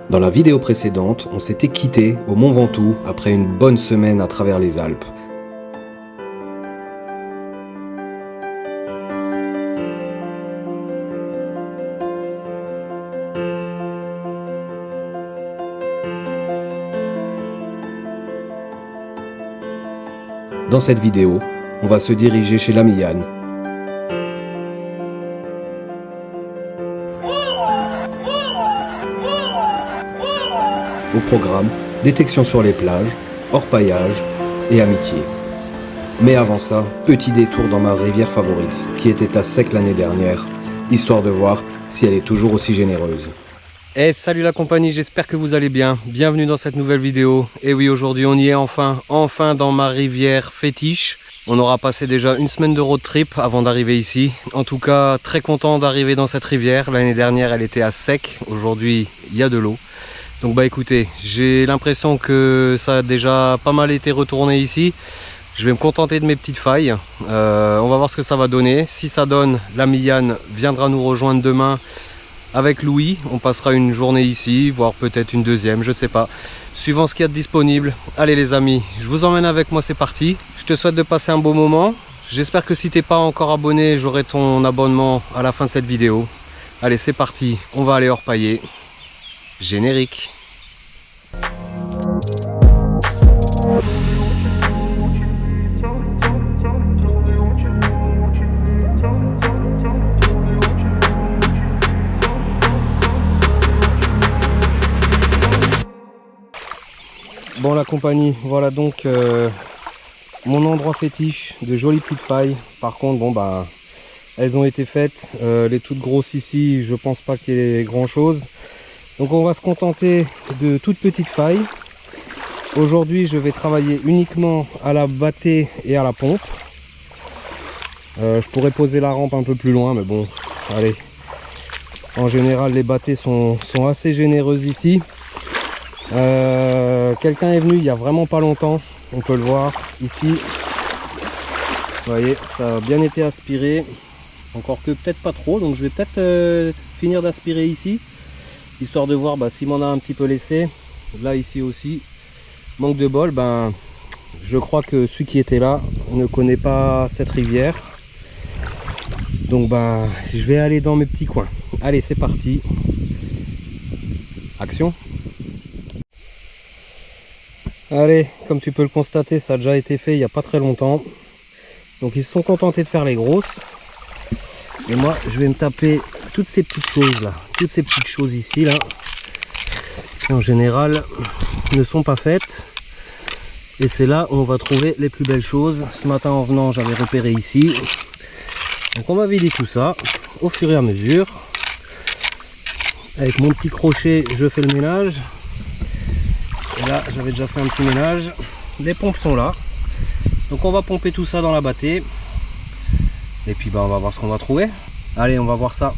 Dans la vidéo précédente, on s'était quitté au Mont Ventoux après une bonne semaine à travers les Alpes. Dans cette vidéo, on va se diriger chez l'ami Yann. Au programme, détection sur les plages, orpaillage et amitié. Mais avant ça, petit détour dans ma rivière favorite, qui était à sec l'année dernière, histoire de voir si elle est toujours aussi généreuse. Hey, salut la compagnie, j'espère que vous allez bien. Bienvenue dans cette nouvelle vidéo. Et oui, aujourd'hui on y est enfin dans ma rivière fétiche. On aura passé déjà une semaine de road trip avant d'arriver ici. En tout cas, très content d'arriver dans cette rivière. L'année dernière, elle était à sec. Aujourd'hui, il y a de l'eau. Donc bah écoutez, j'ai l'impression que ça a déjà pas mal été retourné ici. Je vais me contenter de mes petites failles. On va voir ce que ça va donner. Si ça donne, l'ami Yann viendra nous rejoindre demain avec Louis. On passera une journée ici, voire peut-être une deuxième, je ne sais pas. Suivant ce qu'il y a de disponible. Allez les amis, je vous emmène avec moi, c'est parti. Je te souhaite de passer un beau moment. J'espère que si tu n'es pas encore abonné, j'aurai ton abonnement à la fin de cette vidéo. Allez, c'est parti, on va aller orpailler. Générique. Bon la compagnie, voilà donc mon endroit fétiche, de jolies petites failles. Par contre bon bah elles ont été faites, les toutes grosses ici, je pense pas qu'il y ait grand chose. Donc on va se contenter de toutes petites failles. Aujourd'hui je vais travailler uniquement à la battée et à la pompe. Je pourrais poser la rampe un peu plus loin mais bon allez. En général les battées sont assez généreuses ici. Quelqu'un est venu il y a vraiment pas longtemps, on peut le voir ici. Vous voyez, ça a bien été aspiré, encore que peut-être pas trop, donc je vais peut-être finir d'aspirer ici, histoire de voir s'il m'en a un petit peu laissé. Là ici aussi, manque de bol, je crois que celui qui était là ne connaît pas cette rivière. Donc je vais aller dans mes petits coins. Allez, c'est parti. Action. Allez, comme tu peux le constater, ça a déjà été fait il n'y a pas très longtemps. Donc ils se sont contentés de faire les grosses. Et moi, je vais me taper toutes ces petites choses là. Toutes ces petites choses ici, là. Qui en général ne sont pas faites. Et c'est là où on va trouver les plus belles choses. Ce matin en venant, j'avais repéré ici. Donc on va vider tout ça au fur et à mesure. Avec mon petit crochet, je fais le ménage. Et là j'avais déjà fait un petit ménage. Les pompes sont là, donc on va pomper tout ça dans la battée et puis on va voir ce qu'on va trouver. Allez, on va voir ça.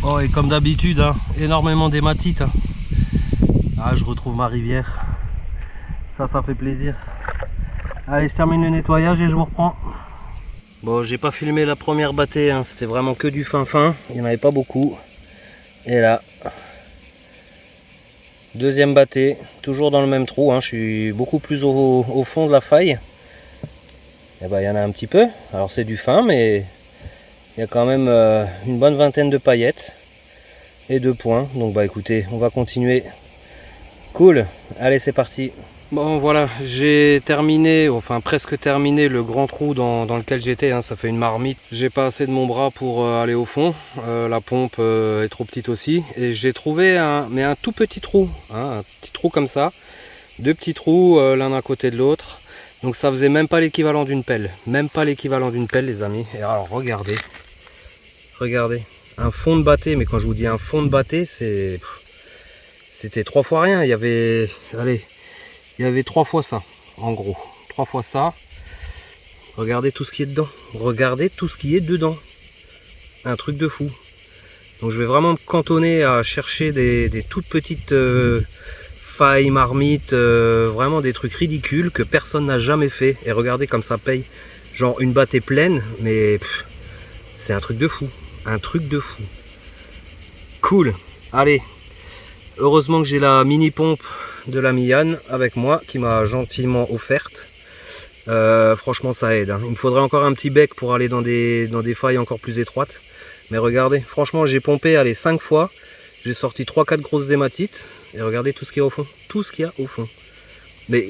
Oh, et comme d'habitude, énormément d'hématite. Ah, je retrouve ma rivière. Ça fait plaisir. Allez, je termine le nettoyage et je vous reprends. Bon, j'ai pas filmé la première battée, c'était vraiment que du fin. Il n'y en avait pas beaucoup. Et là, deuxième battée, toujours dans le même trou. Je suis beaucoup plus au fond de la faille. Et ben, il y en a un petit peu. Alors c'est du fin, mais il y a quand même une bonne vingtaine de paillettes et 2 points. Donc bah écoutez, on va continuer. Cool, allez c'est parti. Bon voilà, j'ai terminé, enfin presque terminé le grand trou dans lequel j'étais, hein, ça fait une marmite. J'ai pas assez de mon bras pour aller au fond, la pompe est trop petite aussi. Et j'ai trouvé un tout petit trou, hein, un petit trou comme ça. 2 petits trous l'un à côté de l'autre. Donc ça faisait même pas l'équivalent d'une pelle. Même pas l'équivalent d'une pelle les amis. Et alors regardez. Regardez. Un fond de batté, mais quand je vous dis un fond de batté, c'était 3 fois rien. Il y avait. Allez. Il y avait 3 fois ça. En gros. 3 fois ça. Regardez tout ce qui est dedans. Regardez tout ce qui est dedans. Un truc de fou. Donc je vais vraiment me cantonner à chercher des toutes petites failles, marmites, vraiment des trucs ridicules que personne n'a jamais fait. Et regardez comme ça paye. Genre une battée pleine, mais c'est un truc de fou. Un truc de fou. Cool. Allez. Heureusement que j'ai la mini pompe de l'ami Yann avec moi qui m'a gentiment offerte. Franchement ça aide. Hein. Il me faudrait encore un petit bec pour aller dans des failles encore plus étroites. Mais regardez, franchement j'ai pompé allez, 5 fois. J'ai sorti 3-4 grosses hématites. Et regardez tout ce qu'il y a au fond. Tout ce qu'il y a au fond. Mais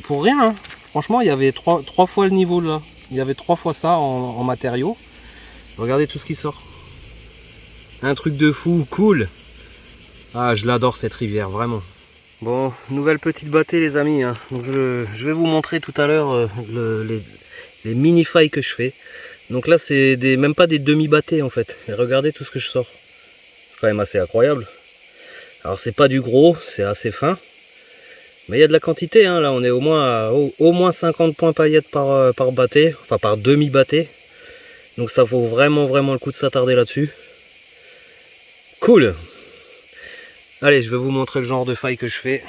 pour rien. Hein. Franchement il y avait 3 fois le niveau là. Il y avait 3 fois ça en matériaux. Regardez tout ce qui sort. Un truc de fou, cool. Ah je l'adore cette rivière, vraiment. Bon, nouvelle petite battée les amis. Hein. Donc je vais vous montrer tout à l'heure les mini failles que je fais. Donc là c'est même pas des demi-battées en fait. Et regardez tout ce que je sors. C'est quand même assez incroyable. Alors c'est pas du gros, c'est assez fin. Mais il y a de la quantité. Hein. Là on est au moins 50 points paillettes par battée. Enfin par demi-battée. Donc ça vaut vraiment le coup de s'attarder là-dessus. Cool. Allez, je vais vous montrer le genre de faille que je fais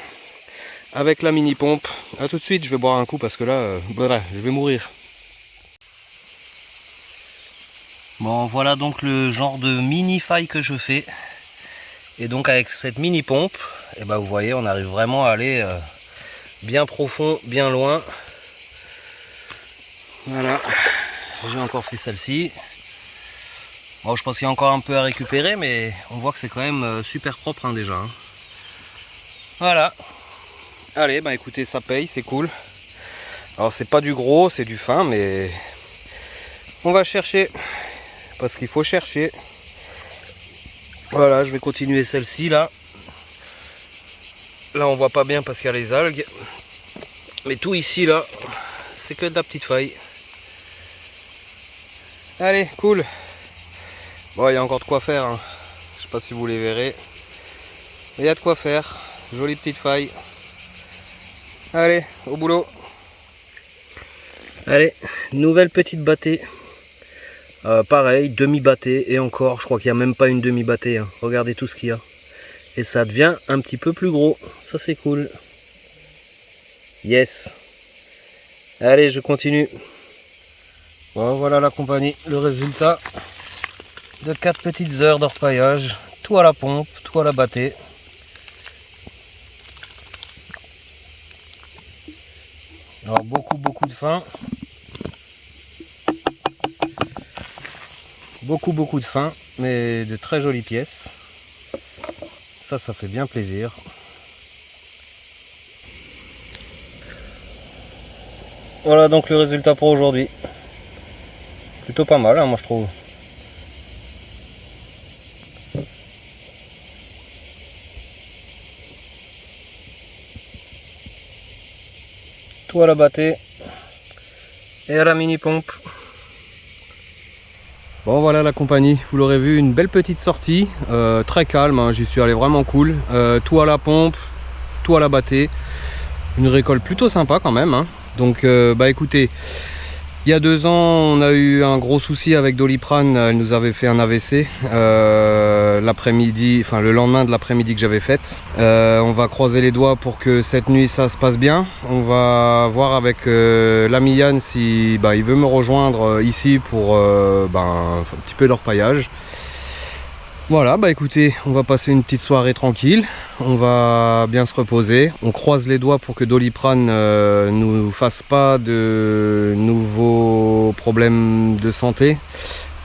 avec la mini pompe. A tout de suite, je vais boire un coup parce que là, voilà, je vais mourir. Bon, voilà donc le genre de mini faille que je fais. Et donc avec cette mini pompe, et ben vous voyez, on arrive vraiment à aller bien profond, bien loin. Voilà, j'ai encore fait celle-ci. Bon, je pense qu'il y a encore un peu à récupérer, mais on voit que c'est quand même super propre hein, déjà. Hein. Voilà. Allez, bah écoutez, ça paye, c'est cool. Alors c'est pas du gros, c'est du fin, mais on va chercher. Parce qu'il faut chercher. Voilà, je vais continuer celle-ci là. Là on voit pas bien parce qu'il y a les algues. Mais tout ici là, c'est que de la petite faille. Allez, cool. Bon, il y a encore de quoi faire, hein. Je sais pas si vous les verrez. Il y a de quoi faire. Jolie petite faille. Allez, au boulot. Allez, nouvelle petite battée. Pareil, demi-battée. Et encore, je crois qu'il n'y a même pas une demi-battée. Hein. Regardez tout ce qu'il y a. Et ça devient un petit peu plus gros. Ça, c'est cool. Yes. Allez, je continue. Bon, voilà la compagnie. Le résultat de 4 petites heures d'orpaillage, tout à la pompe, tout à la battée. Alors beaucoup de fin. Beaucoup de fin, mais de très jolies pièces. Ça fait bien plaisir. Voilà donc le résultat pour aujourd'hui. Plutôt pas mal, hein, moi je trouve. Tout à la battée et à la mini pompe. Bon voilà la compagnie, vous l'aurez vu, une belle petite sortie, très calme, hein, j'y suis allé vraiment cool, tout à la pompe, tout à la battée, une récolte plutôt sympa quand même, hein. Donc bah écoutez, il y a 2 ans on a eu un gros souci avec Doliprane, elle nous avait fait un AVC l'après-midi, enfin le lendemain de l'après-midi que j'avais faite. On va croiser les doigts pour que cette nuit ça se passe bien. On va voir avec l'ami Yann si il veut me rejoindre ici pour un petit peu d'orpaillage. Voilà, bah écoutez, on va passer une petite soirée tranquille, on va bien se reposer. On croise les doigts pour que Doliprane nous fasse pas de nouveaux problèmes de santé.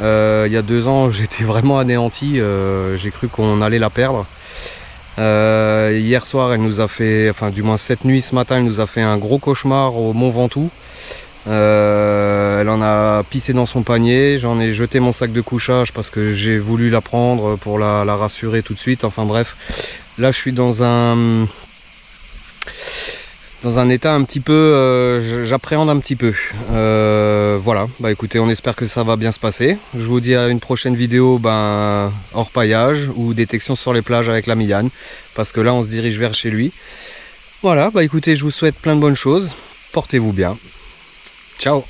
Il y a 2 ans, j'étais vraiment anéanti, j'ai cru qu'on allait la perdre. Hier soir, elle nous a fait, enfin du moins cette nuit, ce matin, elle nous a fait un gros cauchemar au Mont Ventoux. Elle en a pissé dans son panier, j'en ai jeté mon sac de couchage parce que j'ai voulu la prendre pour la rassurer tout de suite. Enfin bref, là je suis dans un état un petit peu, j'appréhende un petit peu. Voilà, bah écoutez, on espère que ça va bien se passer. Je vous dis à une prochaine vidéo, hors paillage ou détection sur les plages avec l'ami Yann, parce que là on se dirige vers chez lui. Voilà, bah écoutez, je vous souhaite plein de bonnes choses, portez-vous bien. Ciao.